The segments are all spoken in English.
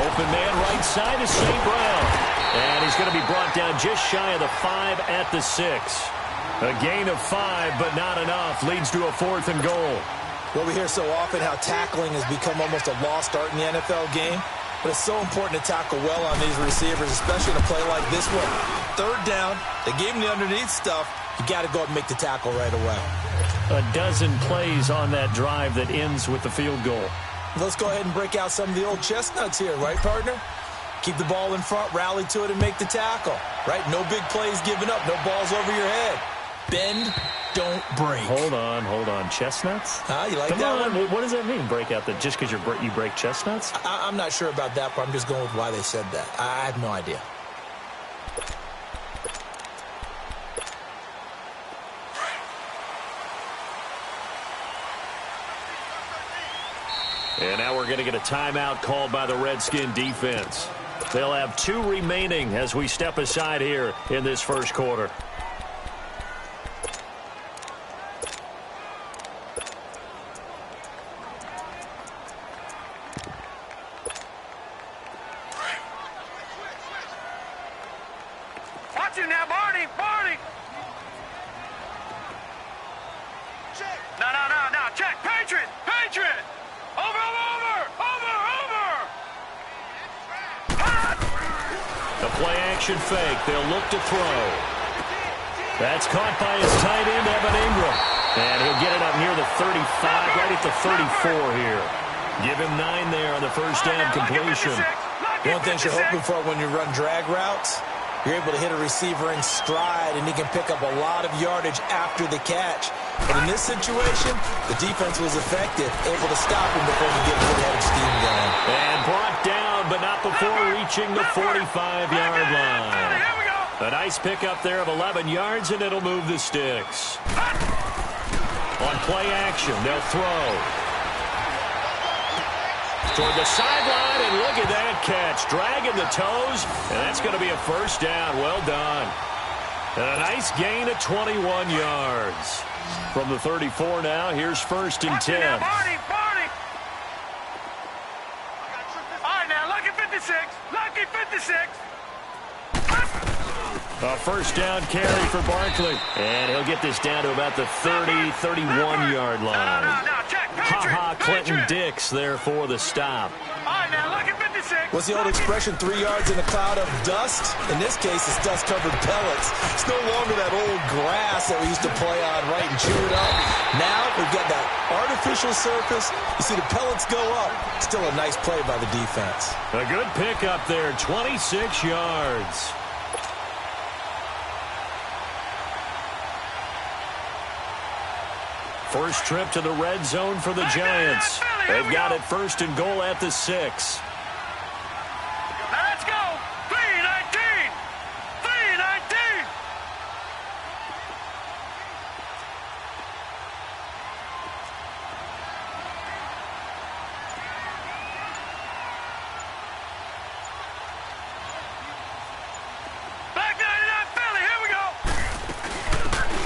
Open man right side is St. Brown. And he's going to be brought down just shy of the 5 at the 6. A gain of 5, but not enough. Leads to a 4th and goal. Well, we hear so often how tackling has become almost a lost art in the NFL game. But it's so important to tackle well on these receivers, especially in a play like this one. 3rd down, they gave him the underneath stuff. You got to go up and make the tackle right away. A dozen plays on that drive that ends with the field goal. Let's go ahead and break out some of the old chestnuts here, right, partner? Keep the ball in front, rally to it, and make the tackle, right? No big plays given up, no balls over your head. Bend, don't break. Hold on. Chestnuts? You like Come that on. one? What does that mean, break out? That just because you break chestnuts? I'm not sure about that, but I'm just going with why they said that. I have no idea. And now we're going to get a timeout called by the Redskin defense. They'll have 2 remaining as we step aside here in this first quarter. Watch it now, Barney! No, check! Patriot! Over! The play action fake. They'll look to throw. That's caught by his tight end, Evan Ingram. And he'll get it up near the 35, right at the 34 here. Give him 9 there on the first down completion. One thing you're hoping for when you run drag routes, you're able to hit a receiver in stride, and he can pick up a lot of yardage after the catch. But in this situation, the defense was effective, able to stop him before he get a good head of steam going. And brought down, but not before reaching the 45-yard line. A nice pickup there of 11 yards, and it'll move the sticks. On play action, they'll throw. Toward the sideline, and look at that catch. Dragging the toes, and that's going to be a first down. Well done. And a nice gain of 21 yards. From the 34 now, here's 1st and 10. Barney! All right, now, lucky 56! A first down carry for Barkley. And he'll get this down to about the 30-31-yard line. No, check! Patriot! Clinton Dix there for the stop. All right, now, lucky 56! What's the old expression, 3 yards in a cloud of dust? In this case, it's dust-covered pellets. It's no longer that old grass that we used to play on, right, and chew it up. Now we've got that artificial surface. You see the pellets go up. Still a nice play by the defense. A good pickup there, 26 yards. First trip to the red zone for the Giants. They've got it 1st and goal at the 6. Now let's go! 3-19! Back 99 Philly, here we go!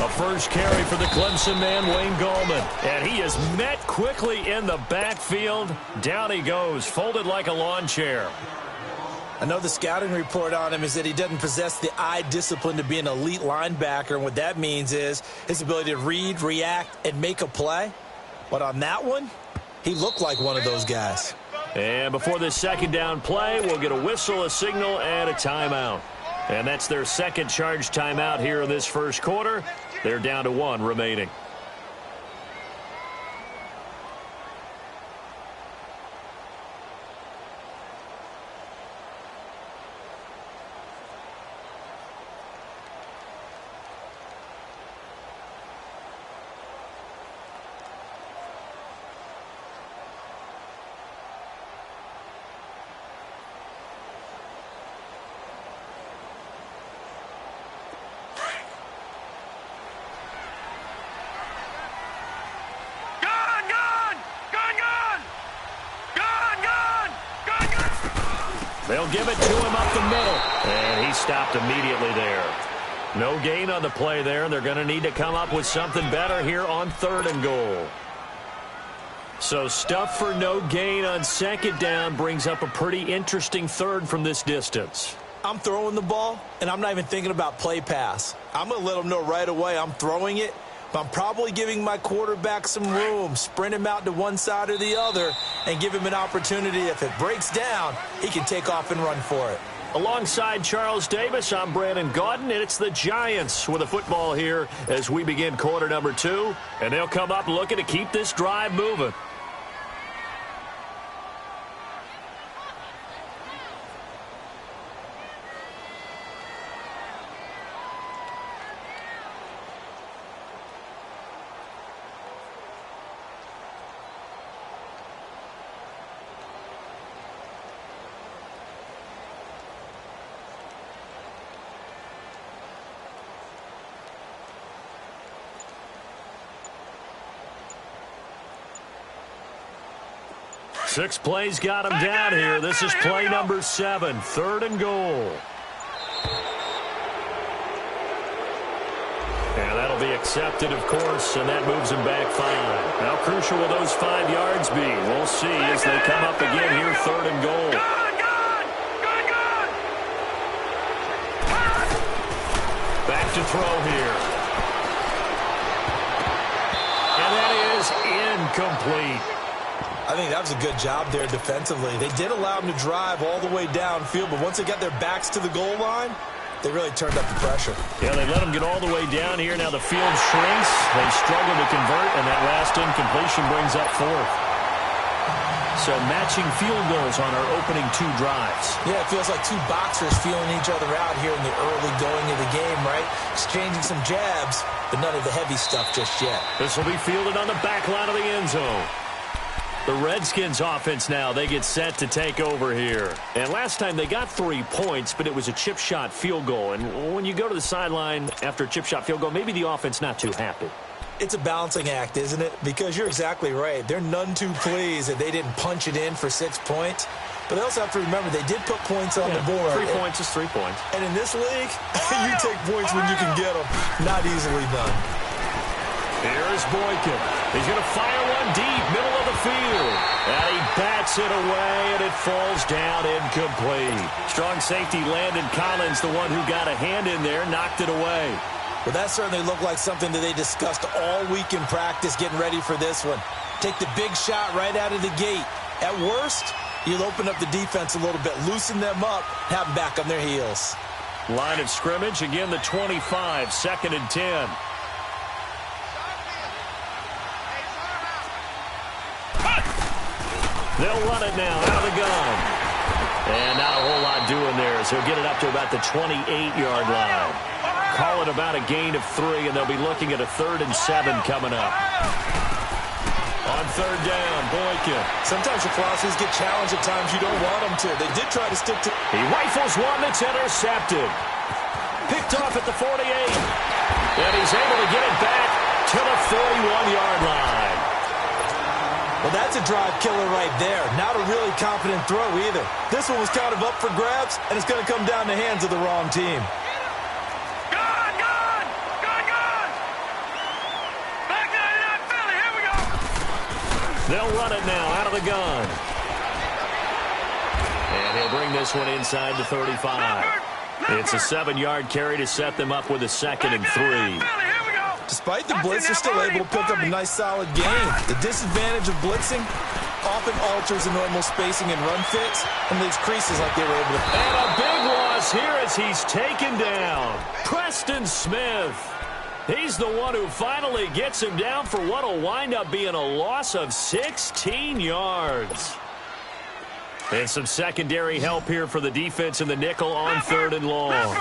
A first carry for the Clemson man, Wayne Gallman. And he is met quickly in the backfield. Down he goes, folded like a lawn chair. I know the scouting report on him is that he doesn't possess the eye discipline to be an elite linebacker, and what that means is his ability to read, react, and make a play. But on that one, he looked like one of those guys. And before this second down play, we'll get a whistle, a signal, and a timeout. And that's their second charge timeout here in this first quarter. They're down to 1 remaining. They'll give it to him up the middle. And he stopped immediately there. No gain on the play there. They're going to need to come up with something better here on 3rd and goal. So stuff for no gain on second down brings up a pretty interesting third from this distance. I'm throwing the ball, and I'm not even thinking about play pass. I'm going to let them know right away I'm throwing it, but I'm probably giving my quarterback some room, sprint him out to one side or the other, and give him an opportunity. If it breaks down, he can take off and run for it. Alongside Charles Davis, I'm Brandon Gaudin, and it's the Giants with a football here as we begin quarter number 2. And they'll come up looking to keep this drive moving. Six plays got him down here. This is play number 7, 3rd and goal. And that'll be accepted, of course, and that moves him back 5. How crucial will those 5 yards be? We'll see as they come up again here, 3rd and goal. Back to throw here. And that is incomplete. I think that was a good job there defensively. They did allow them to drive all the way downfield, but once they got their backs to the goal line, they really turned up the pressure. Yeah, they let them get all the way down here. Now the field shrinks. They struggle to convert, and that last incompletion brings up 4th. So matching field goals on our opening 2 drives. Yeah, it feels like 2 boxers feeling each other out here in the early going of the game, right? Exchanging some jabs, but none of the heavy stuff just yet. This will be fielded on the back line of the end zone. The Redskins offense now, they get set to take over here. And last time they got 3 points, but it was a chip shot field goal. And when you go to the sideline after a chip shot field goal, maybe the offense not too happy. It's a balancing act, isn't it? Because you're exactly right. They're none too pleased that they didn't punch it in for 6 points. But they also have to remember they did put points on the board. 3 points is 3 points. And in this league, you take points when you can get them. Not easily done. Here's Boykin. He's going to fire one deep, middle of the field. And he bats it away, and it falls down incomplete. Strong safety Landon Collins, the one who got a hand in there, knocked it away. Well, that certainly looked like something that they discussed all week in practice getting ready for this one. Take the big shot right out of the gate. At worst, you'll open up the defense a little bit, loosen them up, have them back on their heels. Line of scrimmage, again the 25, 2nd and 10. They'll run it now out of the gun. And not a whole lot doing there, so he'll get it up to about the 28-yard line. Call it about a gain of 3, and they'll be looking at a 3rd and 7 coming up. On 3rd down, Boykin. Sometimes your philosophies get challenged at times you don't want them to. They did try to stick to... He rifles one that's intercepted. Picked off at the 48. And he's able to get it back to the 41-yard line. Well, that's a drive killer right there. Not a really confident throw either. This one was kind of up for grabs, and it's going to come down the hands of the wrong team. Gone! Back 99 Philly, here we go! They'll run it now out of the gun. And he'll bring this one inside the 35. It's a 7-yard carry to set them up with a 2nd and 3. Despite the blitz, they're still able to pick up a nice, solid gain. The disadvantage of blitzing often alters the normal spacing and run fits and leaves creases like they were able to. And a big loss here as he's taken down. Preston Smith. He's the one who finally gets him down for what will wind up being a loss of 16 yards. And some secondary help here for the defense in the nickel on 3rd and long.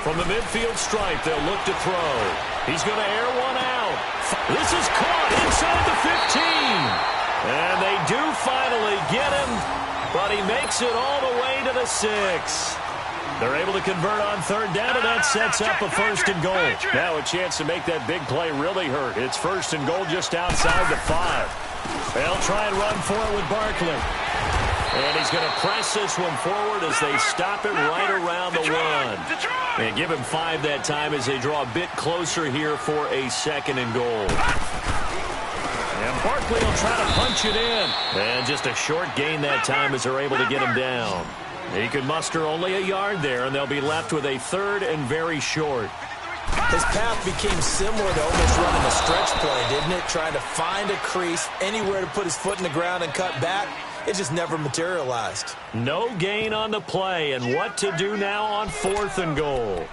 From the midfield stripe, they'll look to throw. He's going to air one out. This is caught inside the 15. And they do finally get him, but he makes it all the way to the 6. They're able to convert on 3rd down, and that sets up a 1st and goal. Now a chance to make that big play really hurt. It's 1st and goal just outside the 5. They'll try and run for it with Barkley. And he's going to press this one forward as they stop it right around the one. And give him 5 that time as they draw a bit closer here for a 2nd and goal. And Barkley will try to punch it in. And just a short gain that time as they're able to get him down. He could muster only a yard there, and they'll be left with a 3rd and very short. His path became similar to almost running a stretch play, didn't it? Trying to find a crease, anywhere to put his foot in the ground and cut back. It just never materialized. No gain on the play, and what to do now on 4th and goal.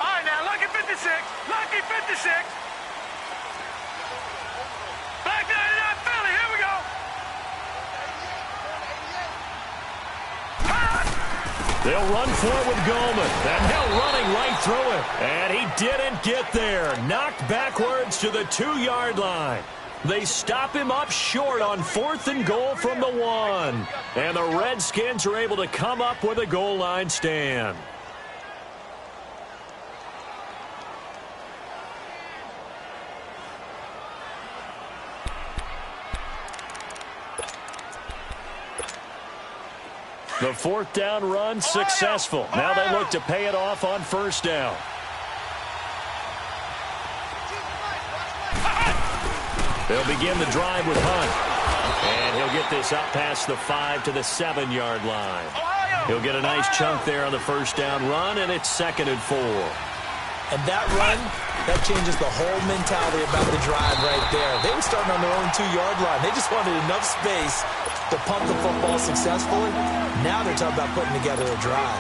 All right, now, lucky 56. Lucky 56. Black 99 Philly, here we go. They'll run for it with Goldman. And now running right through it. And he didn't get there. Knocked backwards to the 2-yard line. They stop him up short on 4th and goal from the 1. And the Redskins are able to come up with a goal line stand. The 4th down run successful. Now they look to pay it off on 1st down. They'll begin the drive with Hunt. And he'll get this up past the 5 to the 7-yard line. He'll get a nice chunk there on the 1st down run, and it's 2nd and 4. And that run, that changes the whole mentality about the drive right there. They were starting on their own 2-yard line. They just wanted enough space to pump the football successfully. Now they're talking about putting together a drive.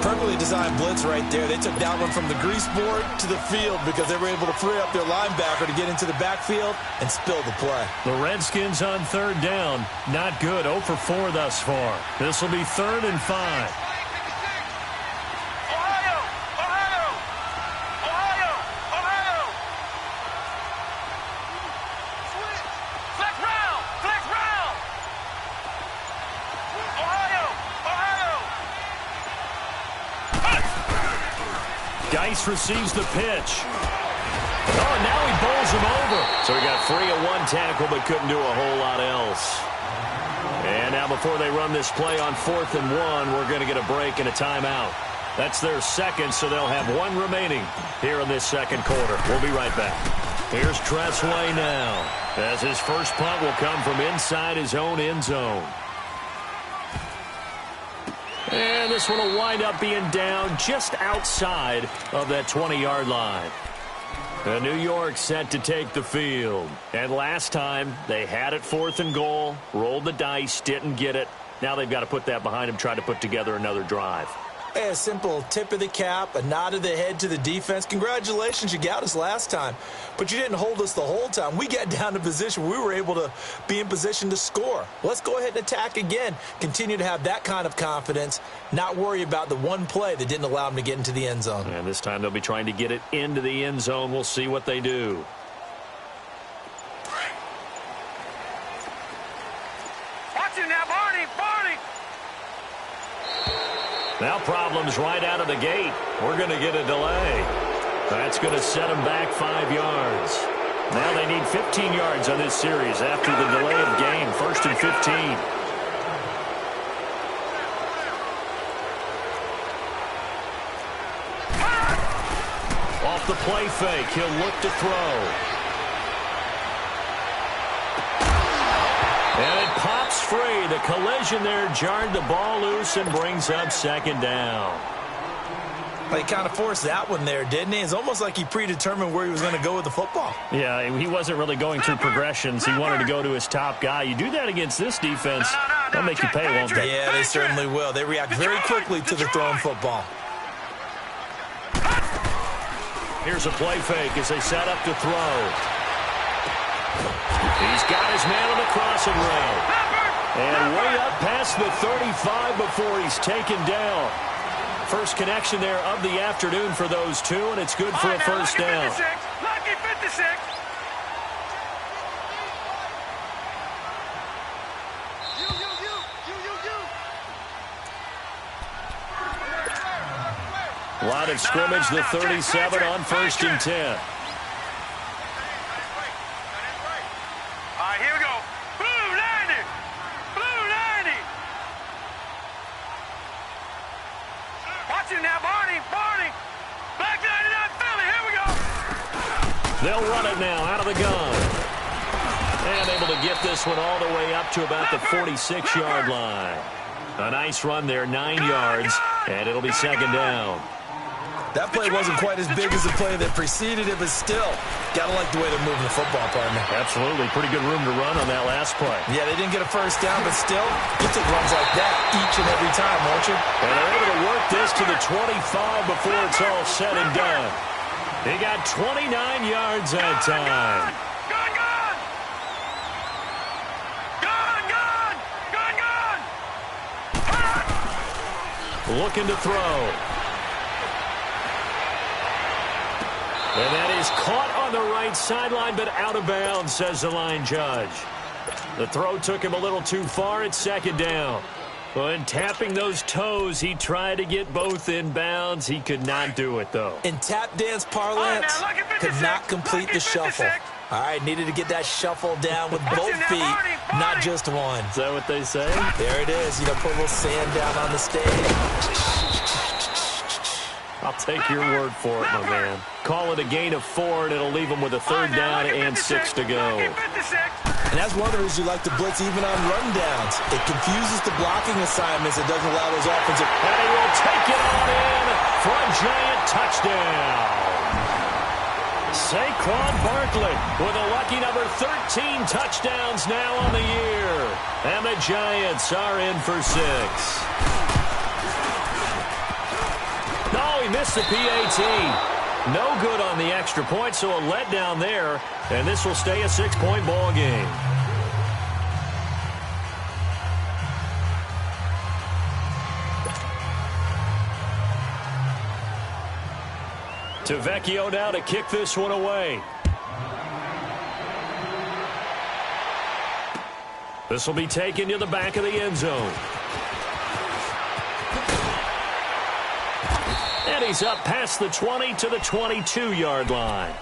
Perfectly designed blitz right there. They took that one from the grease board to the field because they were able to free up their linebacker to get into the backfield and spill the play. The Redskins on 3rd down. Not good. 0 for 4 thus far. This will be 3rd and 5. Dice receives the pitch. Oh, and now he bowls him over. So he got free of 1 tackle but couldn't do a whole lot else. And now before they run this play on 4th and 1, we're going to get a break and a timeout. That's their 2nd, so they'll have 1 remaining here in this 2nd quarter. We'll be right back. Here's Tressway now, as his first punt will come from inside his own end zone. And this one will wind up being down just outside of that 20-yard line. And New York set to take the field. And last time, they had it 4th and goal, rolled the dice, didn't get it. Now they've got to put that behind them, try to put together another drive. Hey, a simple tip of the cap, a nod of the head to the defense. Congratulations, you got us last time. But you didn't hold us the whole time. We got down to position. We were able to be in position to score. Let's go ahead and attack again. Continue to have that kind of confidence, not worry about the one play that didn't allow them to get into the end zone. And this time they'll be trying to get it into the end zone. We'll see what they do. Watch it now, Barney. Now problems right out of the gate. We're going to get a delay. That's going to set them back 5 yards. Now they need 15 yards on this series after the delay of game. 1st and 15. Off the play fake, he'll look to throw. And it pops free. The collision there jarred the ball loose and brings up 2nd down. He kind of forced that one there, didn't he? It's almost like he predetermined where he was going to go with the football. Yeah, he wasn't really going through progressions. He wanted to go to his top guy. You do that against this defense, they'll make you pay, won't they? Yeah, they certainly will. They react very quickly to the thrown football. Here's a play fake as they set up to throw. He's got his man on the crossing route. And way up past the 35 before he's taken down. First connection there of the afternoon for those two, and it's good for a first down. Lucky 56. Line of scrimmage, the 37 on 1st and 10. All right, here we go. Blue 90. Blue 90. Watch it now, Barney. Barney. Black 99 Philly. Here we go. They'll run it now out of the gun. And able to get this one all the way up to about the 46-yard line. A nice run there, 9 yards, and it'll be 2nd down. That play wasn't quite as big as the play that preceded it, but still, gotta like the way they're moving the football, partner. Absolutely. Pretty good room to run on that last play. Yeah, they didn't get a first down, but still, you take runs like that each and every time, won't you? And they're able to work this to the 25 before it's all said and done. They got 29 yards that time. Looking to throw. And that is caught on the right sideline, but out of bounds, says the line judge. The throw took him a little too far. It's 2nd down. Well, in tapping those toes, he tried to get both in bounds. He could not do it, though. In tap dance parlance, could not complete the shuffle. All right, needed to get that shuffle down with both feet, not just one. Is that what they say? There it is. You know, put a little sand down on the stage. I'll take your word for it, my man. Call it a gain of 4, and it'll leave them with a 3rd down and 6 to go. And that's one of the reasons you like to blitz even on rundowns. It confuses the blocking assignments. It doesn't allow those offensive... And he will take it on in for a giant touchdown. Saquon Barkley with a lucky number 13 touchdowns now on the year. And the Giants are in for 6. No, he missed the PAT. No good on the extra point, so a letdown there. And this will stay a 6-point ball game. Tavecchio now to kick this one away. This will be taken to the back of the end zone. And he's up past the 20 to the 22-yard line.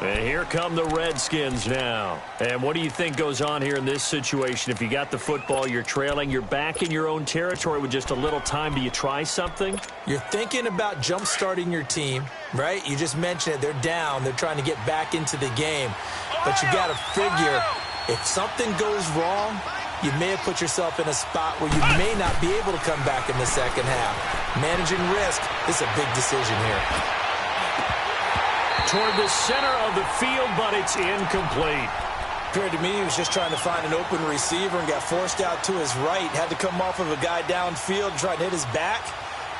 And here come the Redskins now. And what do you think goes on here in this situation? If you got the football, you're trailing, you're back in your own territory with just a little time. Do you try something? You're thinking about jump-starting your team, right? You just mentioned it. They're down. They're trying to get back into the game. But you got to figure, if something goes wrong, you may have put yourself in a spot where you may not be able to come back in the second half. Managing risk is a big decision here. Toward the center of the field, but it's incomplete. Appeared to me he was just trying to find an open receiver and got forced out to his right. Had to come off of a guy downfield, try to hit his back.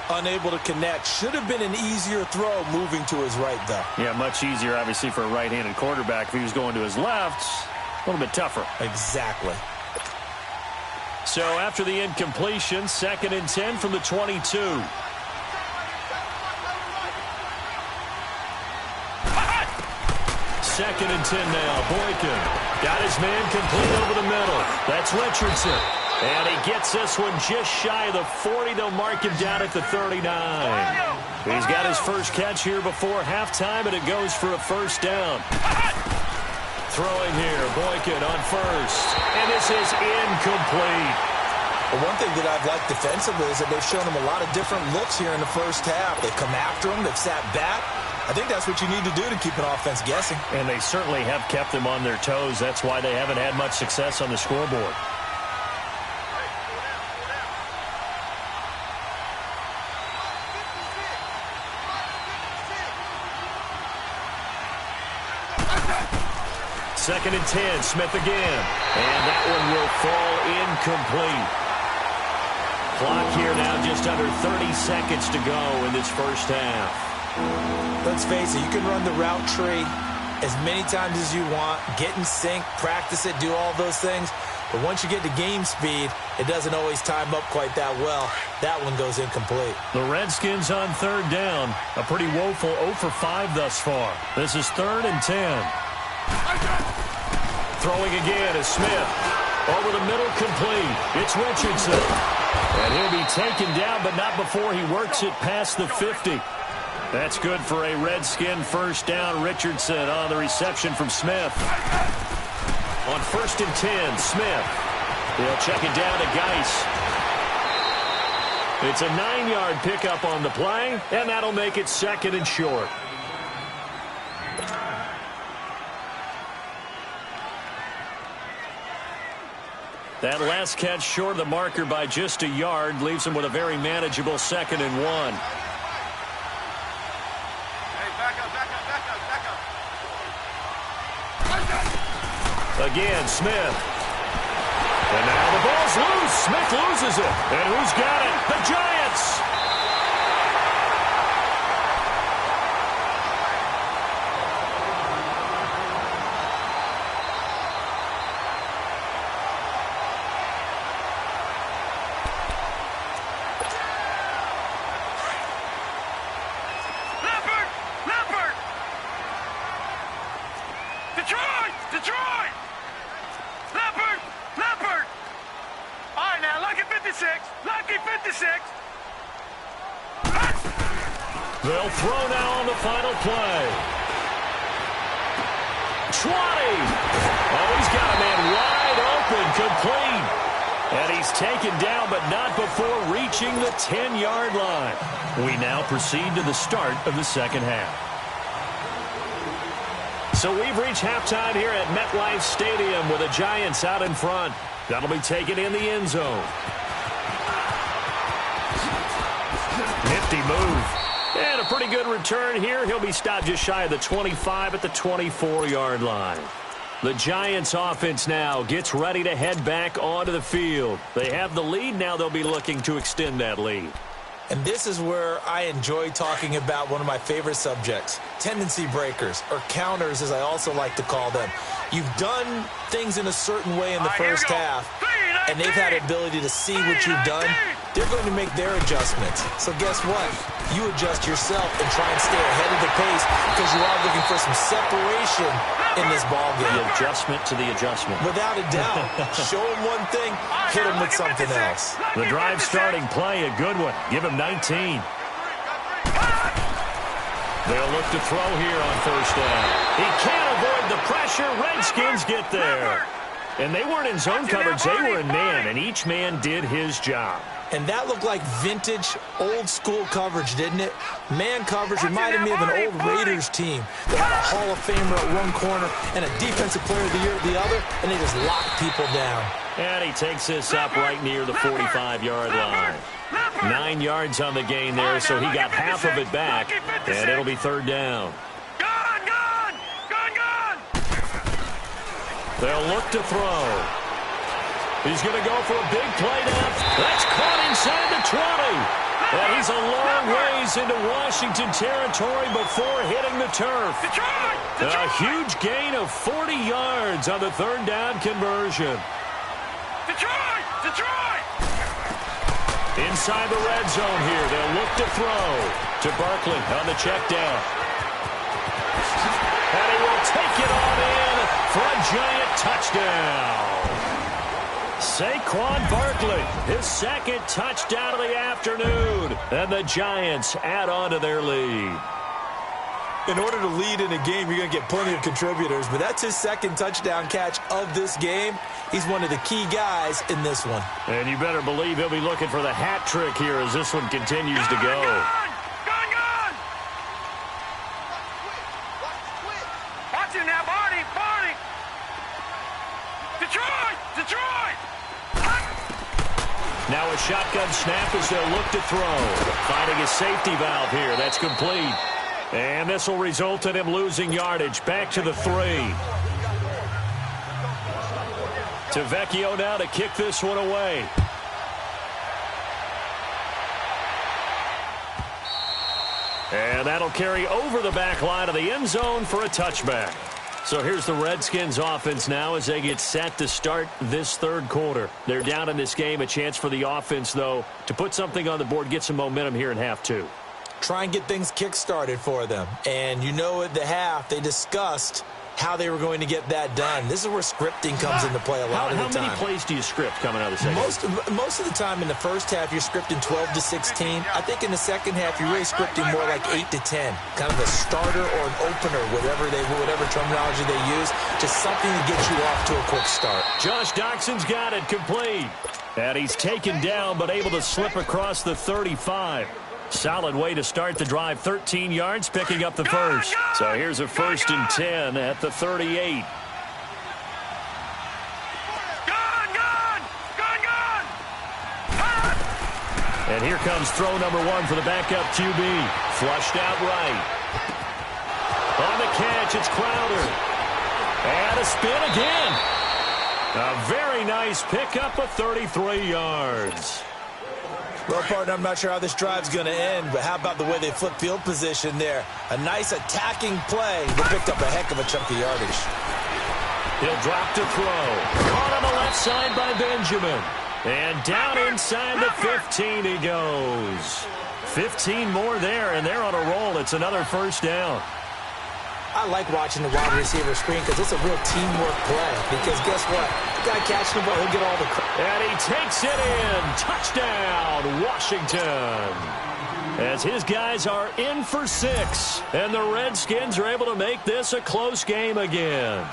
Unable to connect. Should have been an easier throw moving to his right, though. Yeah, much easier, obviously, for a right-handed quarterback. If he was going to his left, a little bit tougher. Exactly. So after the incompletion, 2nd and 10 from the 22. Second and 10 now. Boykin got his man complete over the middle. That's Richardson. And he gets this one just shy of the 40. They'll mark him down at the 39. He's got his first catch here before halftime, and it goes for a 1st down. Throwing here, Boykin on 1st. And this is incomplete. Well, one thing that I've liked defensively is that they've shown him a lot of different looks here in the first half. They've come after him. They've sat back. I think that's what you need to do to keep an offense guessing. And they certainly have kept them on their toes. That's why they haven't had much success on the scoreboard. Second and 10, Smith again. And that one will fall incomplete. Clock here now just under 30 seconds to go in this first half. Let's face it, you can run the route tree as many times as you want, get in sync, practice it, do all those things. But once you get to game speed, it doesn't always time up quite that well. That one goes incomplete. The Redskins on 3rd down. A pretty woeful 0 for 5 thus far. This is 3rd and 10. Throwing again is Smith. Over the middle, complete. It's Richardson. And he'll be taken down, but not before he works it past the 50. That's good for a Redskin first down. Richardson on the reception from Smith. On 1st and 10, Smith. He'll check it down to Geis. It's a 9-yard pickup on the play, and that'll make it 2nd and short. That last catch short of the marker by just a yard leaves him with a very manageable 2nd and 1. Again, Smith. And now the ball's loose. Smith loses it. And who's got it? The Giants. Detroit! Leopard! All right, now, lucky 56. Lucky 56. They'll throw now on the final play. 20. Oh, he's got a man wide open, complete. And he's taken down, but not before reaching the 10-yard line. We now proceed to the start of the second half. So we've reached halftime here at MetLife Stadium with the Giants out in front. That'll be taken in the end zone. Nifty move. And a pretty good return here. He'll be stopped just shy of the 25 at the 24-yard line. The Giants offense now gets ready to head back onto the field. They have the lead. Now they'll be looking to extend that lead. And this is where I enjoy talking about one of my favorite subjects, tendency breakers, or counters as I also like to call them. You've done things in a certain way in the first half, and they've had the ability to see what you've done. They're going to make their adjustments. So guess what? You adjust yourself and try and stay ahead of the pace because you are looking for some separation in this ballgame. The adjustment to the adjustment. Without a doubt. Show them one thing, hit them with something else. The drive starting play, a good one. Give him 19. They'll look to throw here on first down. He can't avoid the pressure. Redskins get there. And they weren't in zone coverage. They were in man, and each man did his job. And that looked like vintage, old-school coverage, didn't it? Man coverage reminded me of an old Raiders team. They had a Hall of Famer at one corner and a Defensive Player of the Year at the other, and they just locked people down. And he takes this up right near the 45-yard line. 9 yards on the gain there, so he got half of it back, and it'll be third down. Gone! They'll look to throw. He's going to go for a big play now. That's caught inside the 20. And he's a long ways into Washington territory before hitting the turf. A huge gain of 40 yards on the third down conversion. Detroit! Inside the red zone here. They'll look to throw to Barkley on the check down. And he will take it on in for a giant touchdown. Saquon Barkley, his second touchdown of the afternoon. And the Giants add on to their lead. In order to lead in a game, you're going to get plenty of contributors, but that's his second touchdown catch of this game. He's one of the key guys in this one. And you better believe he'll be looking for the hat trick here as this one continues to go. Gone! Watch it now, Barney! Detroit! Now a shotgun snap as they'll look to throw. Finding a safety valve here. That's complete. And this will result in him losing yardage. Back to the 3. To Vecchio now to kick this one away. And that'll carry over the back line of the end zone for a touchback. So here's the Redskins offense now as they get set to start this third quarter. They're down in this game. A chance for the offense, though, to put something on the board, get some momentum here in half 2. Try and get things kick-started for them. And you know at the half, they discussed how they were going to get that done. This is where scripting comes into play a lot of the time. How many plays do you script coming out of the second? Most of the time in the first half, you're scripting 12 to 16. I think in the second half, you're really scripting more like 8 to 10. Kind of a starter or an opener, whatever terminology they use. Just something to get you off to a quick start. Josh Doxson's got it complete. And he's taken down, but able to slip across the 35. Solid way to start the drive. 13 yards, picking up the first. So here's a 1st and 10 at the 38. And here comes throw number 1 for the backup QB. Flushed out right. On the catch, it's Crowder. And a spin again. A very nice pickup of 33 yards. Well, partner, I'm not sure how this drive's going to end, but how about the way they flip field position there? A nice attacking play. They picked up a heck of a chunk of yardage. He'll drop to throw. Caught on the left side by Benjamin. And down inside the 15 he goes. 15 more there, and they're on a roll. It's another first down. I like watching the wide receiver screen because it's a real teamwork play. Because guess what? The guy catching the ball, he'll get all the credit. And he takes it in. Touchdown, Washington. As his guys are in for 6. And the Redskins are able to make this a close game again.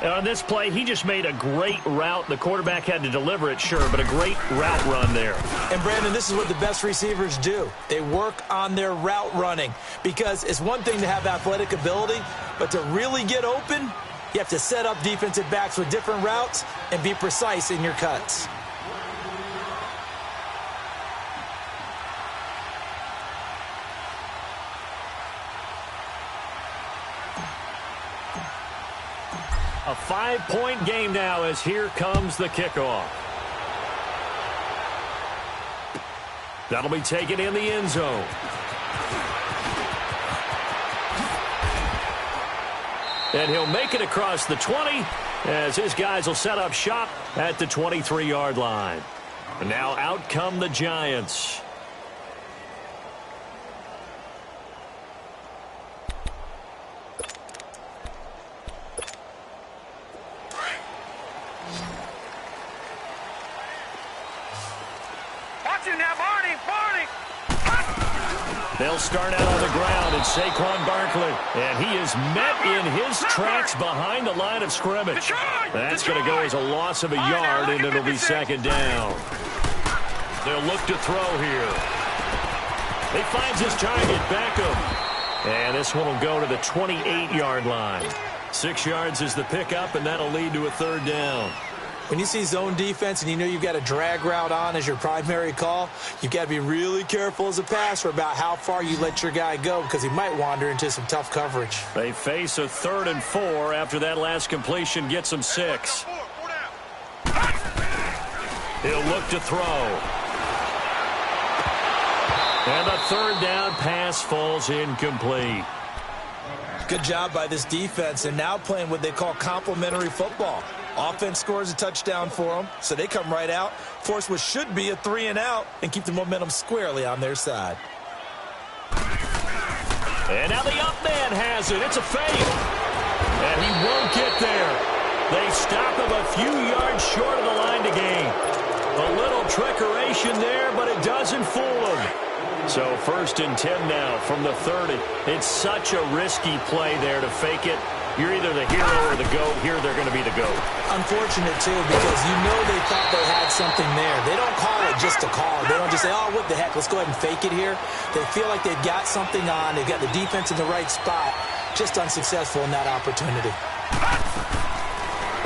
And on this play, he just made a great route. The quarterback had to deliver it, sure, but a great route run there. And, Brandon, this is what the best receivers do. They work on their route running because it's one thing to have athletic ability, but to really get open, you have to set up defensive backs with different routes and be precise in your cuts. A 5-point game now as here comes the kickoff. That'll be taken in the end zone. And he'll make it across the 20 as his guys will set up shop at the 23-yard line. And now out come the Giants. They'll start out on the ground, and Saquon Barkley. And he is met in his tracks behind the line of scrimmage. That's going to go as a loss of a yard, and it'll be second down. They'll look to throw here. He finds his target, Beckham. And this one will go to the 28-yard line. 6 yards is the pickup, and that'll lead to a third down. When you see zone defense and you know you've got a drag route on as your primary call, you've got to be really careful as a passer about how far you let your guy go because he might wander into some tough coverage. They face a 3rd and 4 after that last completion gets them 6. He'll look to throw. And the 3rd down pass falls incomplete. Good job by this defense, and now playing what they call complementary football. Offense scores a touchdown for them, so they come right out, force what should be a 3-and-out, and keep the momentum squarely on their side. And now the up man has it. It's a fake. And he won't get there. They stop him a few yards short of the line to gain. A little trickeration there, but it doesn't fool him. So 1st and 10 now from the 30. It's such a risky play there to fake it. You're either the hero or the GOAT. Here they're going to be the GOAT. Unfortunate, too, because you know they thought they had something there. They don't call it just to call it. They don't just say, oh, what the heck, let's go ahead and fake it here. They feel like they've got something on. They've got the defense in the right spot. Just unsuccessful in that opportunity.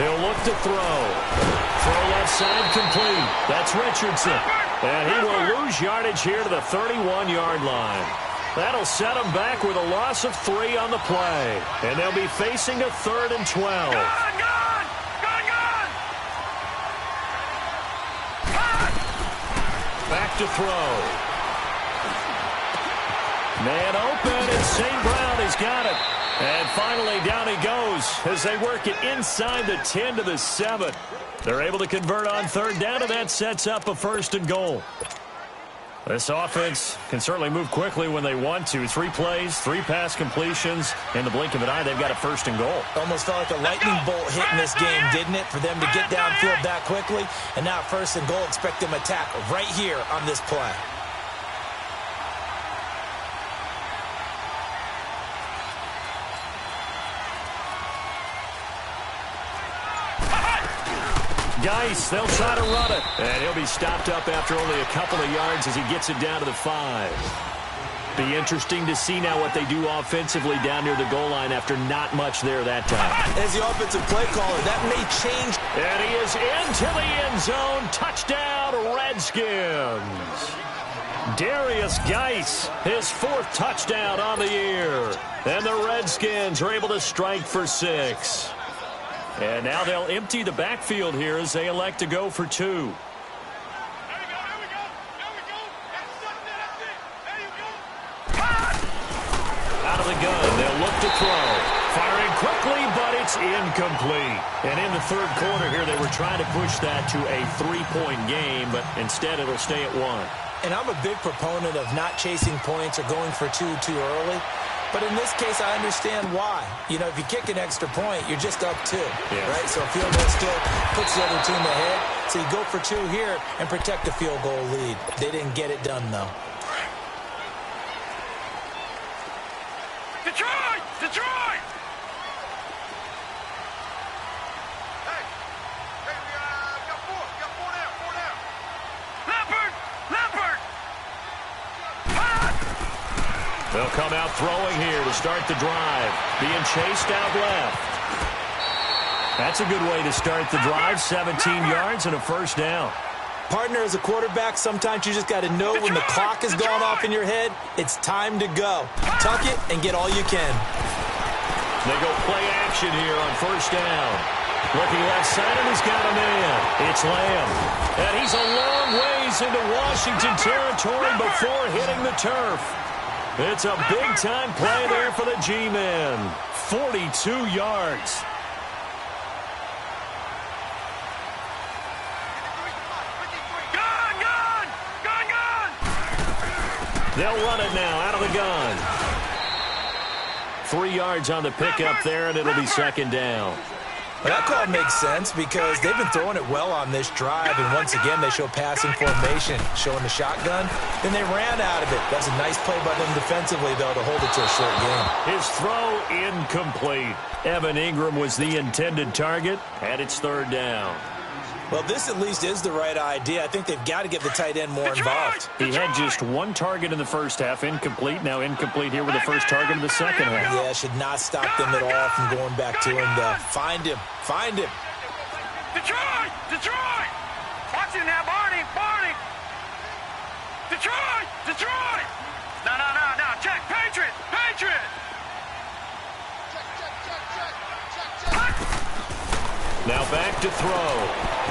He'll look to throw. Throw left side complete. That's Richardson. And he will lose yardage here to the 31-yard line. That'll set them back with a loss of 3 on the play. And they'll be facing a 3rd and 12. Back to throw. Man open, and St. Brown has got it. And finally, down he goes as they work it inside the 10 to the 7. They're able to convert on 3rd down, and that sets up a 1st and goal. This offense can certainly move quickly when they want to. 3 plays, 3 pass completions. In the blink of an eye, they've got a 1st and goal. Almost felt like a lightning bolt hit in this game, didn't it? For them to get downfield that quickly. And now 1st and goal, expect them to attack right here on this play. Geis, they'll try to run it. And he'll be stopped up after only a couple of yards as he gets it down to the 5. Be interesting to see now what they do offensively down near the goal line after not much there that time. As the offensive play caller, that may change. And he is into the end zone. Touchdown, Redskins. Darius Geis, his 4th touchdown on the year. And the Redskins are able to strike for 6. And now they'll empty the backfield here as they elect to go for 2. Out of the gun, they'll look to throw. Firing quickly, but it's incomplete. And in the 3rd quarter here, they were trying to push that to a 3-point game, but instead it'll stay at 1. And I'm a big proponent of not chasing points or going for 2 too early. But in this case, I understand why. You know, if you kick an extra point, you're just up 2, right? So a field goal still puts the other team ahead. So you go for 2 here and protect the field goal lead. They didn't get it done, though. Detroit! Detroit! Hey, we got 4. We got 4 down. 4 down. Leopard! Leopard! They'll come out throwing here to start the drive. Being chased out left. That's a good way to start the drive. 17 yards and a 1st down. Partner, as a quarterback, sometimes you just got to know when the clock is going off in your head, it's time to go. Tuck it and get all you can. They go play action here on 1st down. Looking left side, and he's got a man. It's Lamb. And he's a long ways into Washington territory before hitting the turf. It's a big-time play there for the G-men. 42 yards. They'll run it now out of the gun. 3 yards on the pickup there, and it'll be 2nd down. Well, that call makes sense because they've been throwing it well on this drive, and once again, they show passing formation, showing the shotgun. Then they ran out of it. That's a nice play by them defensively, though, to hold it to a short game. His throw incomplete. Evan Ingram was the intended target, and it's 3rd down. Well, this at least is the right idea. I think they've got to get the tight end more involved. He had just 1 target in the 1st half, incomplete. Now incomplete here with the 1st target in the 2nd half. Yeah, should not stop them at all from going back to him, though. Find him. Find him. Detroit! Detroit! Watch it now, Barney! Barney! Detroit! Detroit! No. Check. Patriot! Patriot! Now back to throw.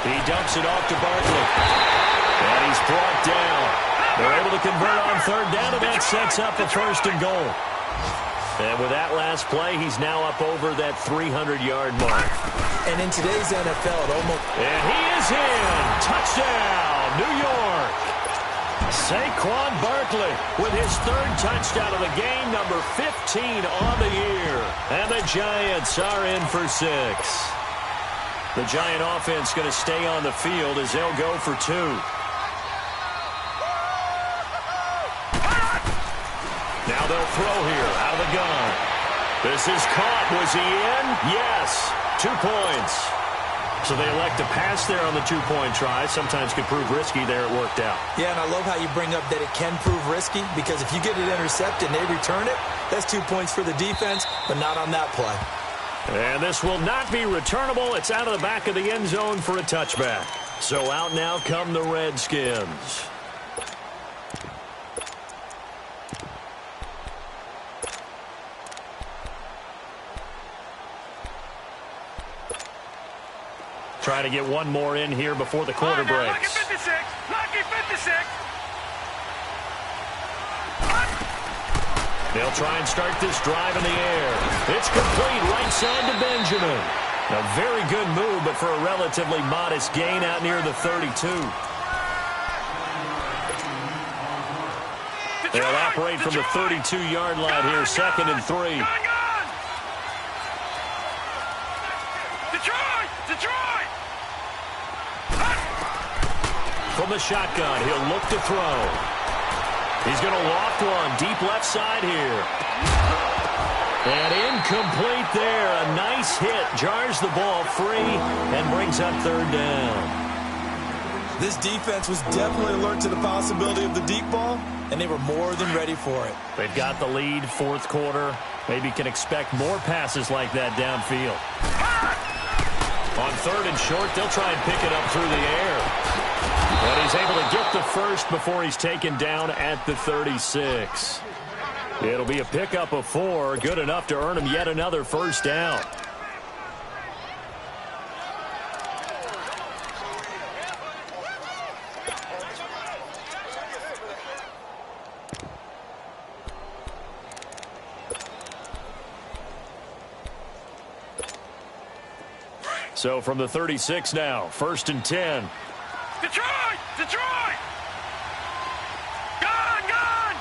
He dumps it off to Barkley. And he's brought down. They're able to convert on 3rd down, and that sets up a 1st and goal. And with that last play, he's now up over that 300-yard mark. And in today's NFL, it almost... And he is in. Touchdown, New York. Saquon Barkley with his 3rd touchdown of the game, number 15 on the year. And the Giants are in for 6. The Giant offense going to stay on the field as they'll go for 2. Now they'll throw here out of the gun. This is caught. Was he in? Yes. 2 points. So they elect to pass there on the 2-point try. Sometimes can prove risky. There it worked out. Yeah, and I love how you bring up that it can prove risky because if you get it intercepted and they return it, that's 2 points for the defense, but not on that play. And this will not be returnable. It's out of the back of the end zone for a touchback. So out now come the Redskins. Trying to get one more in here before the quarter breaks. Lucky 56. Lucky 56. They'll try and start this drive in the air. It's complete right side to Benjamin. A very good move, but for a relatively modest gain out near the 32. They'll operate from the 32-yard line here, 2nd and 3. Detroit! From the shotgun, he'll look to throw. He's going to loft one deep left side here. And incomplete there. A nice hit. Jars the ball free and brings up 3rd down. This defense was definitely alert to the possibility of the deep ball, and they were more than ready for it. They've got the lead, 4th quarter. Maybe can expect more passes like that downfield. On 3rd and short, they'll try and pick it up through the air. But he's able to get the first before he's taken down at the 36. It'll be a pickup of 4, good enough to earn him yet another first down. So from the 36 now, 1st and 10. Detroit! Gun!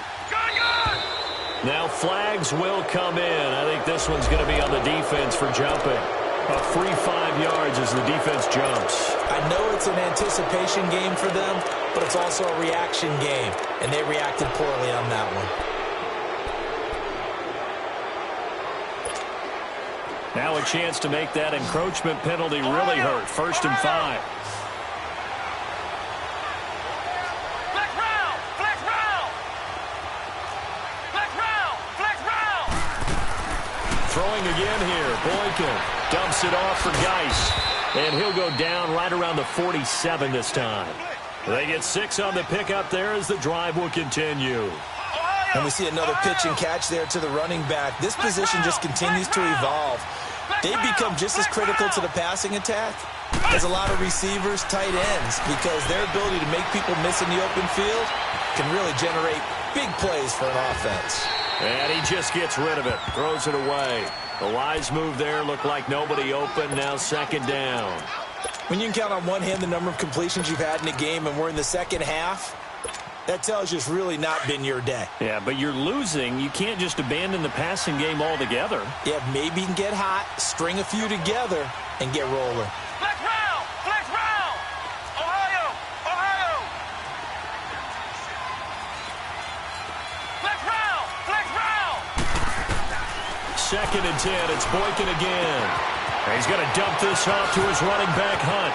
Now flags will come in. I think this one's going to be on the defense for jumping. A free 5 yards as the defense jumps. I know it's an anticipation game for them, but it's also a reaction game, and they reacted poorly on that one. Now a chance to make that encroachment penalty really hurt. 1st and 5. Throwing again here. Boykin dumps it off for Geis. And he'll go down right around the 47 this time. They get 6 on the pickup there as the drive will continue. And we see another pitch and catch there to the running back. This position just continues to evolve. They become just as critical to the passing attack as a lot of receivers, tight ends, because their ability to make people miss in the open field can really generate big plays for an offense. And he just gets rid of it, throws it away. The wise move there, looked like nobody open, now 2nd down. When you can count on one hand the number of completions you've had in a game and we're in the second half, that tells you it's really not been your day. Yeah, but you're losing. You can't just abandon the passing game altogether. Yeah, maybe you can get hot, string a few together, and get rolling. Flex round! Ohio! Flex round! 2nd and 10. It's Boykin again. And he's going to dump this off to his running back, Hunt.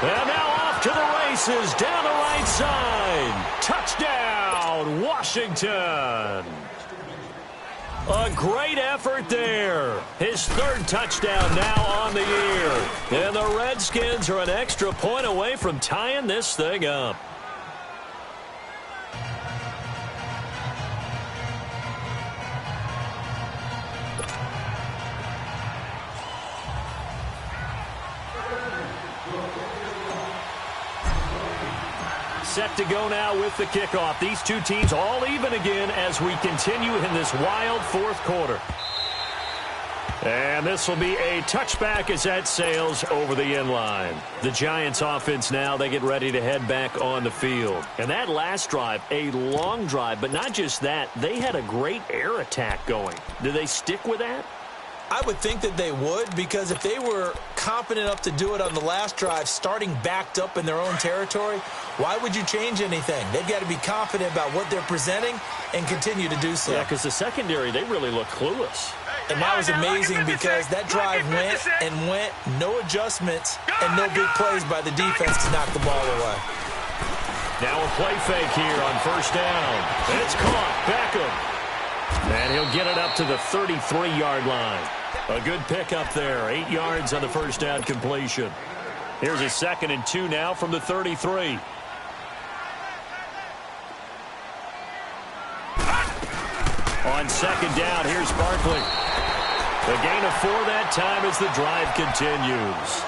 And now off to the races, down the right side. Touchdown, Washington. A great effort there. His 3rd touchdown now on the year. And the Redskins are an extra point away from tying this thing up. Set to go now with the kickoff. These two teams all even again as we continue in this wild 4th quarter. And this will be a touchback as that sails over the end line. The Giants offense now, they get ready to head back on the field. And that last drive, a long drive, but not just that, they had a great air attack going. Do they stick with that? I would think that they would, because if they were confident enough to do it on the last drive, starting backed up in their own territory, why would you change anything? They've got to be confident about what they're presenting and continue to do so. Yeah, because the secondary, they really look clueless. And that was amazing because that drive went and went, no adjustments and no big plays by the defense to knock the ball away. Now a play fake here on 1st down. And it's caught. Beckham. And he'll get it up to the 33-yard line. A good pickup there. 8 yards on the 1st down completion. Here's a 2nd and 2 now from the 33. On 2nd down, here's Barkley. The gain of 4 that time as the drive continues.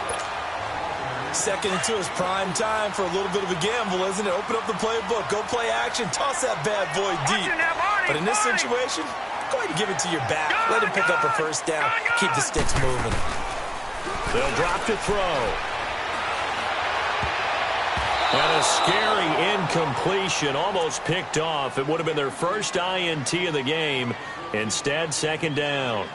2nd and 2 is prime time for a little bit of a gamble, isn't it? Open up the playbook, go play action, toss that bad boy deep. But in this situation, go ahead and give it to your back. Let him pick up a 1st down. Keep the sticks moving. They'll drop to throw. And a scary incompletion, almost picked off. It would have been their first INT of the game. Instead, second down.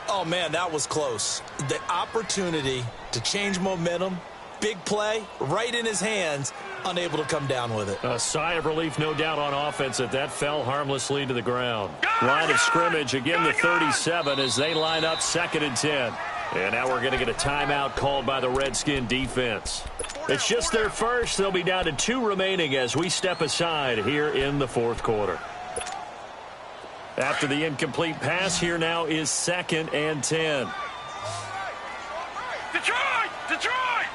Oh, man, that was close. The opportunity to change momentum, big play, right in his hands, unable to come down with it. A sigh of relief, no doubt, on offense that fell harmlessly to the ground. Line of scrimmage, again the 37 as they line up 2nd and 10. And now we're going to get a timeout called by the Redskin defense. It's just their first. They'll be down to 2 remaining as we step aside here in the 4th quarter. After the incomplete pass, here now is 2nd and 10. Detroit! Detroit!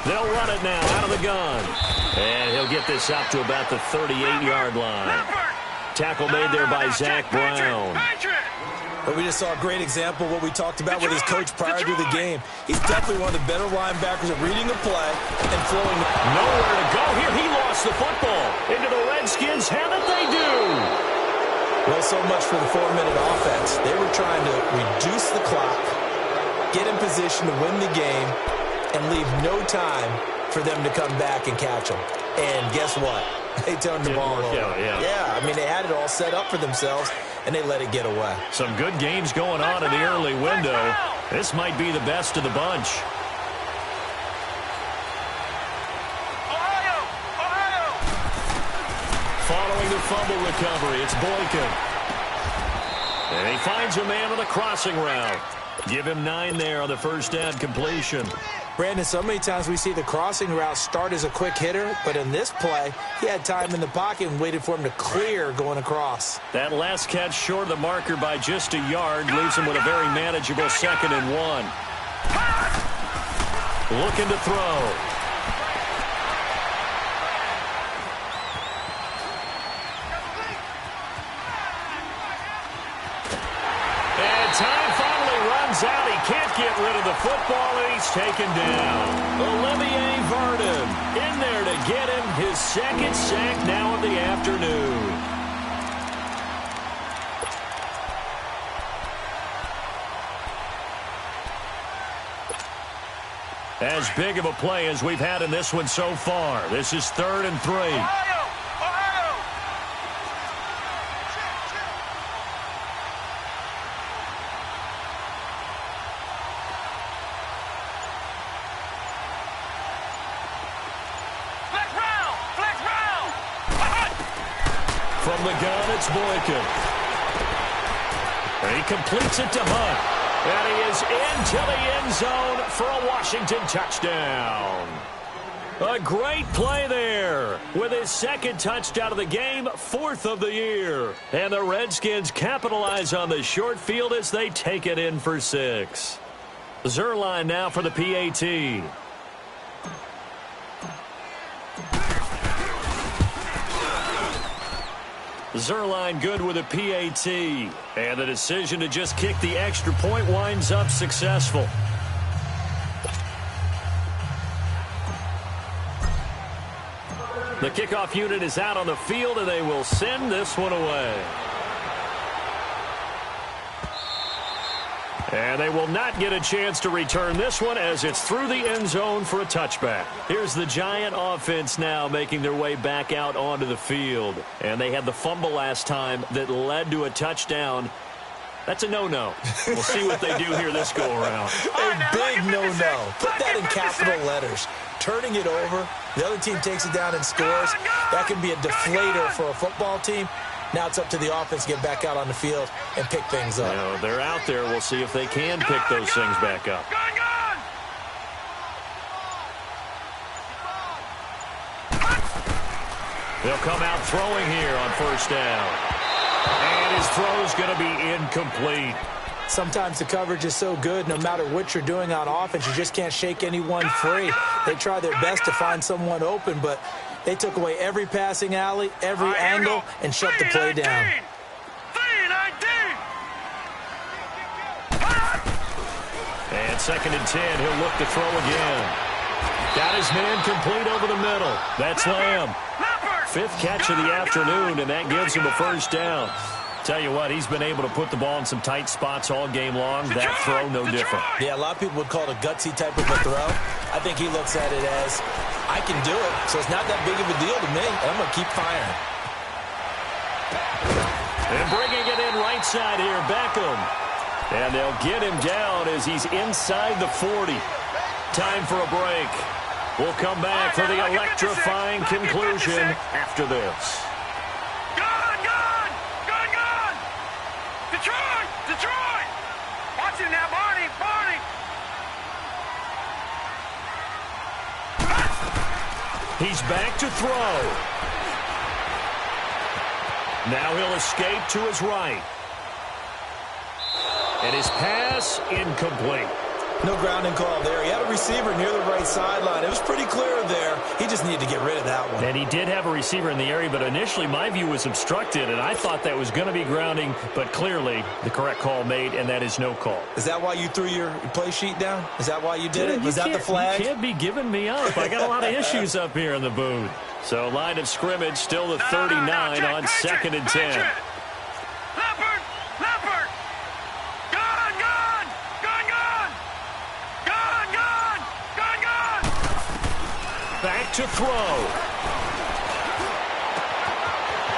They'll run it now out of the gun. And he'll get this up to about the 38-yard line. Tackle made there by Zach Brown. But we just saw a great example of what we talked about with his coach prior to the game. He's definitely one of the better linebackers at reading the play and flowing. Nowhere to go here. He lost the football. Into the Redskins' hand that they do. Well, so much for the 4-minute offense. They were trying to reduce the clock, get in position to win the game, and leave no time for them to come back and catch them. And guess what? They turned the ball over. Yeah, I mean, they had it all set up for themselves, and they let it get away. Some good games going on in the early window. This might be the best of the bunch. Ohio! Following the fumble recovery, it's Boykin. And he finds a man on the crossing route. Give him 9 there on the first down completion. Brandon, so many times we see the crossing route start as a quick hitter, but in this play, he had time in the pocket and waited for him to clear going across. That last catch short of the marker by just a yard leaves him with a very manageable 2nd and 1. Looking to throw. And time finally runs out. He can't get rid of the football, and he's taken down. Olivier Vernon in there to get him his 2nd sack now of the afternoon. As big of a play as we've had in this one so far. This is 3rd and 3. From the gun, it's Boykin. And he completes it to Hunt. And he is into the end zone for a Washington touchdown. A great play there with his 2nd touchdown of the game, 4th of the year. And the Redskins capitalize on the short field as they take it in for 6. Zerline now for the PAT. Zerline good with a PAT. And the decision to just kick the extra point winds up successful. The kickoff unit is out on the field, and they will send this one away. And they will not get a chance to return this one as it's through the end zone for a touchback. Here's the Giant offense now making their way back out onto the field. And they had the fumble last time that led to a touchdown. That's a no-no. We'll see what they do here this go-around. A big no-no. Put that in capital letters. Turning it over, the other team takes it down and scores. That can be a deflator for a football team. Now it's up to the offense to get back out on the field and pick things up. You know, they're out there. We'll see if they can pick those things back up. They'll come out throwing here on first down. And his throw's going to be incomplete. Sometimes the coverage is so good, no matter what you're doing on offense, you just can't shake anyone free. They try their best to find someone open, but they took away every passing alley, every angle, and shut the play down. And 2nd and 10, he'll look to throw again. Got his man complete over the middle. That's Lamb. 5th catch of the afternoon, and that gives him a first down. Tell you what, he's been able to put the ball in some tight spots all game long. That throw, no different. Yeah, a lot of people would call it a gutsy type of a throw. I think he looks at it as, I can do it, so it's not that big of a deal to me, and I'm going to keep firing. And bringing it in right side here, Beckham. And they'll get him down as he's inside the 40. Time for a break. We'll come back for the electrifying conclusion after this. Gun! Detroit! Watch him now, Barney! He's back to throw. Now he'll escape to his right. And his pass incomplete. No grounding call there. He had a receiver near the right sideline. It was pretty clear there. He just needed to get rid of that one. And he did have a receiver in the area, but initially my view was obstructed, and I thought that was going to be grounding, but clearly the correct call made, and that is no call. Is that why you threw your play sheet down? Is that why you did it? Was that the flag? You can't be giving me up. I got a lot of issues up here in the booth. So line of scrimmage still the 39 on 2nd and 10. Leopard! Back to throw.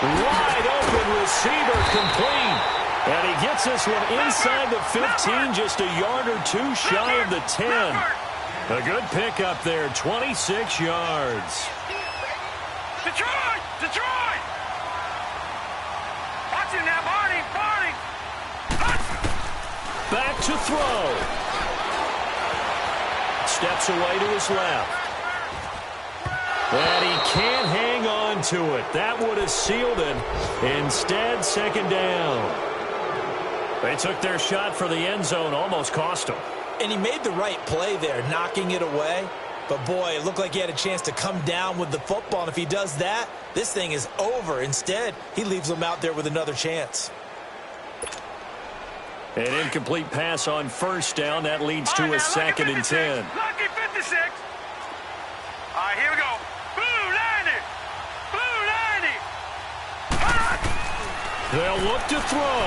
Wide open receiver complete. And he gets this one inside the 15, just a yard or two shy of the 10. A good pickup there, 26 yards. Detroit! Watch him now, Barney! Back to throw. Steps away to his left. And he can't hang on to it. That would have sealed it. Instead, 2nd down. They took their shot for the end zone, almost cost him. And he made the right play there, knocking it away. But, boy, it looked like he had a chance to come down with the football. And if he does that, this thing is over. Instead, he leaves them out there with another chance. An incomplete pass on 1st down. That leads to a 2nd and 10. Lucky 56. All right, here we go. Blue 90. They'll look to throw.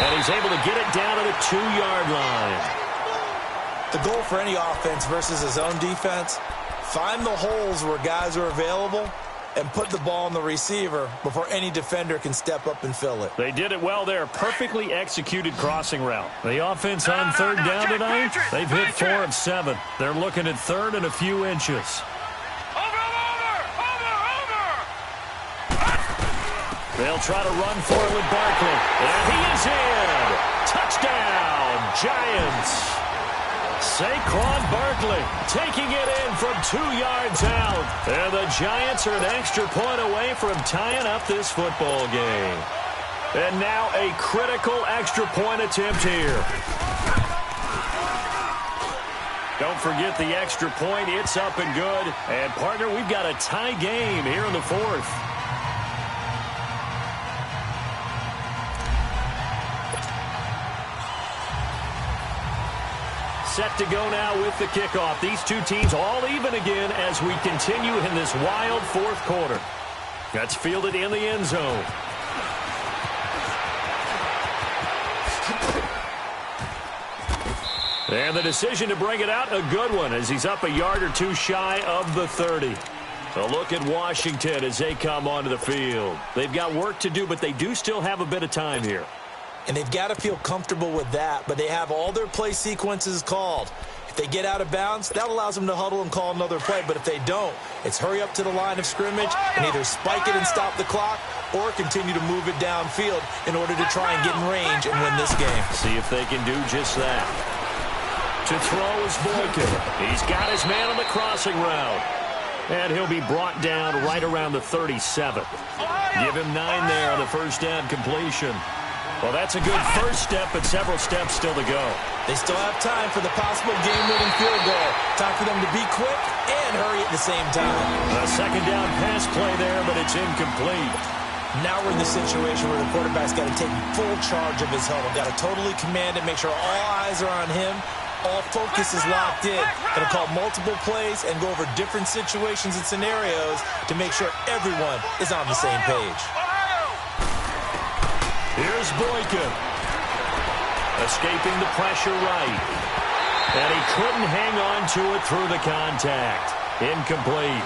And he's able to get it down to the 2-yard line. The goal for any offense versus his own defense, find the holes where guys are available and put the ball on the receiver before any defender can step up and fill it. They did it well there. Perfectly executed crossing route. The offense on 3rd down tonight, they've hit 4 of 7. They're looking at 3rd and a few inches. Over! They'll try to run for it with Barkley. And he is in. Touchdown, Giants. Saquon Barkley taking it in from 2 yards out. And the Giants are an extra point away from tying up this football game. And now a critical extra point attempt here. Don't forget the extra point. It's up and good. And, partner, we've got a tie game here in the 4th. Set to go now with the kickoff. These two teams all even again as we continue in this wild 4th quarter. That's fielded in the end zone. And the decision to bring it out, a good one, as he's up a yard or two shy of the 30. A look at Washington as they come onto the field. They've got work to do, but they do still have a bit of time here. And they've got to feel comfortable with that, but they have all their play sequences called. If they get out of bounds, that allows them to huddle and call another play. But if they don't, it's hurry up to the line of scrimmage and either spike it and stop the clock or continue to move it downfield in order to try and get in range and win this game. See if they can do just that. To throw is Boykin. He's got his man on the crossing route. And he'll be brought down right around the 37. Give him 9 there on the 1st down completion. Well, that's a good first step, but several steps still to go. They still have time for the possible game-winning field goal. Time for them to be quick and hurry at the same time. A 2nd down pass play there, but it's incomplete. Now we're in the situation where the quarterback's got to take full charge of his huddle. Got to totally command it, make sure all eyes are on him. All focus is locked in. Going to call multiple plays and go over different situations and scenarios to make sure everyone is on the same page. Here's Boykin. Escaping the pressure right. And he couldn't hang on to it through the contact. Incomplete.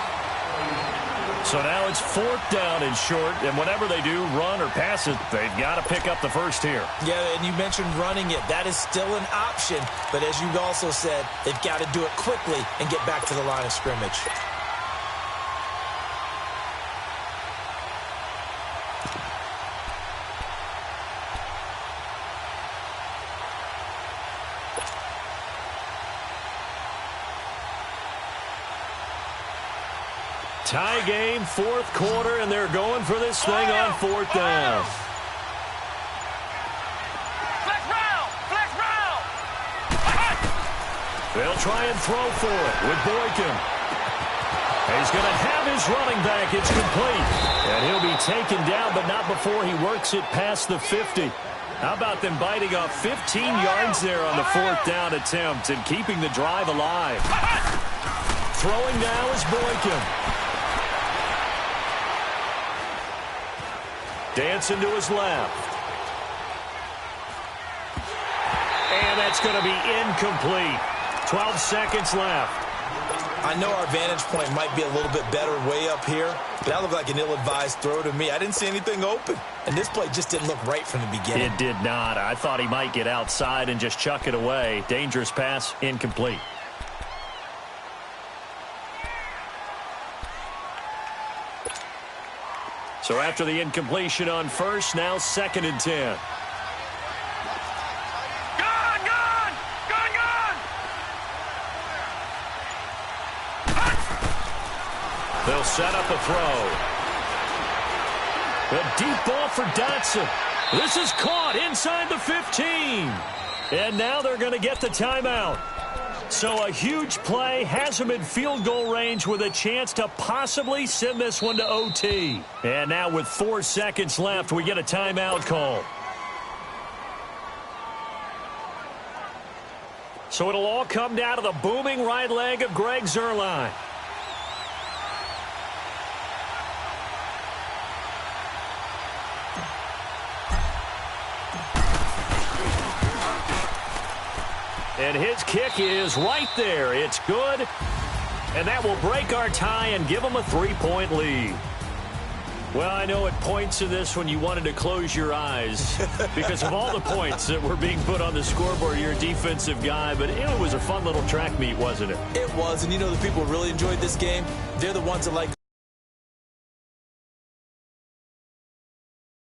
So now it's 4th down and short, and whatever they do, run or pass it, they've got to pick up the first here. Yeah, and you mentioned running it. That is still an option, but as you also said, they've got to do it quickly and get back to the line of scrimmage. Tie game, 4th quarter, and they're going for this thing on 4th down. Flex round! Flex round! They'll try and throw for it with Boykin. He's going to have his running back. It's complete. And he'll be taken down, but not before he works it past the 50. How about them biting off 15 yards there on the 4th down attempt and keeping the drive alive? Throwing now is Boykin. Dancing to his left. And that's going to be incomplete. 12 seconds left. I know our vantage point might be a little bit better way up here, but that looked like an ill-advised throw to me. I didn't see anything open, and this play just didn't look right from the beginning. It did not. I thought he might get outside and just chuck it away. Dangerous pass, incomplete. So after the incompletion on first, now 2nd and 10. Gun! Gun! Gun! Gun! They'll set up a throw. A deep ball for Dotson. This is caught inside the 15. And now they're going to get the timeout. So a huge play has him in field goal range with a chance to possibly send this one to OT. And now with 4 seconds left, we get a timeout call. So it'll all come down to the booming right leg of Greg Zuerlein. And his kick is right there. It's good. And that will break our tie and give them a 3-point lead. Well, I know at points in this when you wanted to close your eyes because of all the points that were being put on the scoreboard. You're a defensive guy, but it was a fun little track meet, wasn't it? It was, and you know the people who really enjoyed this game, they're the ones that like